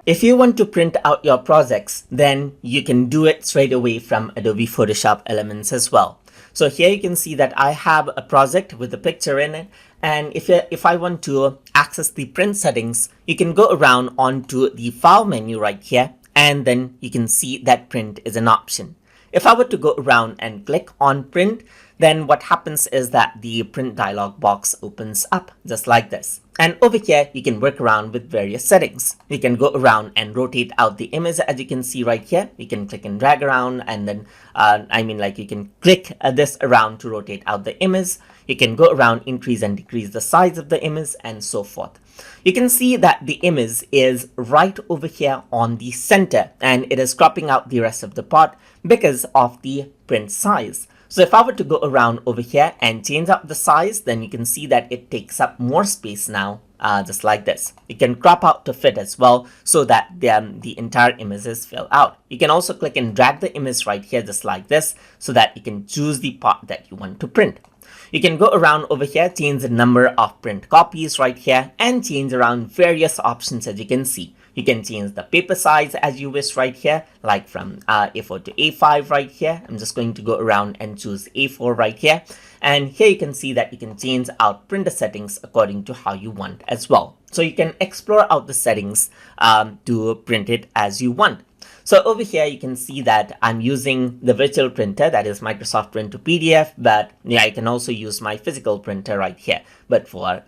If you want to print out your projects, then you can do it straight away from Adobe Photoshop Elements as well. So here you can see that I have a project with a picture in it. And if I want to access the print settings, you can go around onto the file menu right here, and then you can see that print is an option. If I were to go around and click on print, then what happens is that the print dialog box opens up just like this. And over here, you can work around with various settings. You can go around and rotate out the image, as you can see right here. You can click and drag around, and then, you can click this around to rotate out the image. You can go around, increase and decrease the size of the image, and so forth. You can see that the image is right over here on the center, and it is cropping out the rest of the part because of the print size. So if I were to go around over here and change up the size, then you can see that it takes up more space now, just like this. You can crop out to fit as well so that the entire image is filled out. You can also click and drag the image right here just like this so that you can choose the part that you want to print. You can go around over here, change the number of print copies right here, and change around various options, as you can see. You can change the paper size as you wish right here, like from A4 to A5 right here. I'm just going to go around and choose A4 right here. And here you can see that you can change out printer settings according to how you want as well. So you can explore out the settings to print it as you want. So over here, you can see that I'm using the virtual printer, that is Microsoft Print to PDF, but yeah, I can also use my physical printer right here. But for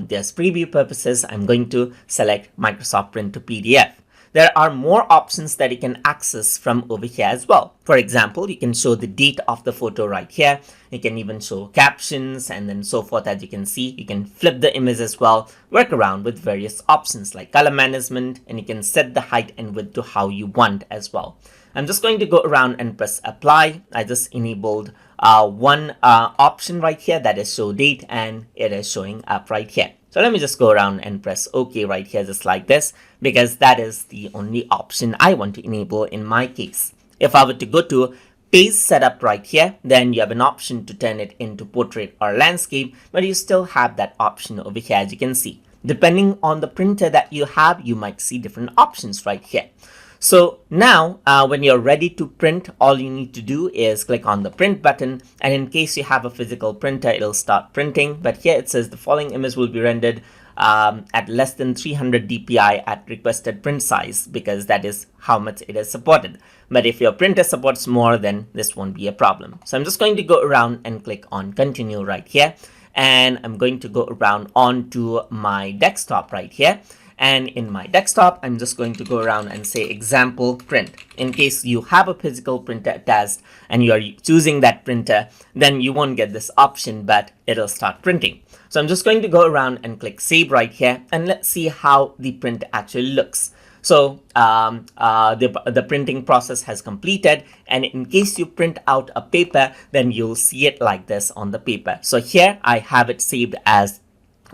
this preview purposes, I'm going to select Microsoft Print to PDF. There are more options that you can access from over here as well. For example, you can show the date of the photo right here. You can even show captions and then so forth. As you can see, you can flip the image as well, work around with various options like color management, and you can set the height and width to how you want as well. I'm just going to go around and press apply. I just enabled one option right here, that is show date, and it is showing up right here. So let me just go around and press OK right here just like this, because that is the only option I want to enable in my case. If I were to go to page setup right here, then you have an option to turn it into portrait or landscape, but you still have that option over here, as you can see. Depending on the printer that you have, you might see different options right here. So now when you're ready to print, all you need to do is click on the print button, and in case you have a physical printer, it'll start printing. But here it says the following image will be rendered at less than 300 dpi at requested print size, because that is how much it is supported. But if your printer supports more, then this won't be a problem. So I'm just going to go around and click on continue right here, and I'm going to go around onto my desktop right here. And in my desktop, I'm just going to go around and say example print. In case you have a physical printer attached and you are choosing that printer, then you won't get this option, but it'll start printing. So I'm just going to go around and click save right here, and let's see how the print actually looks. So the printing process has completed, and in case you print out a paper, then you'll see it like this on the paper. So here I have it saved as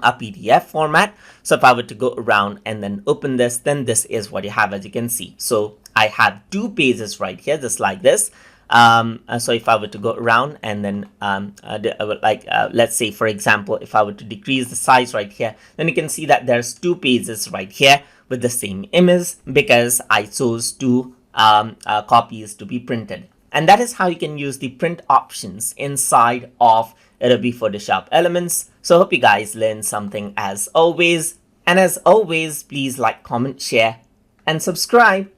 a PDF format. So if I were to go around and then open this, then this is what you have, as you can see. So I have two pages right here, just like this. So if I were to go around and then let's say, for example, if I were to decrease the size right here, then you can see that there's two pages right here with the same image, because I chose two copies to be printed. And that is how you can use the print options inside of Adobe Photoshop Elements. So hope you guys learned something as always. And as always, please like, comment, share, and subscribe.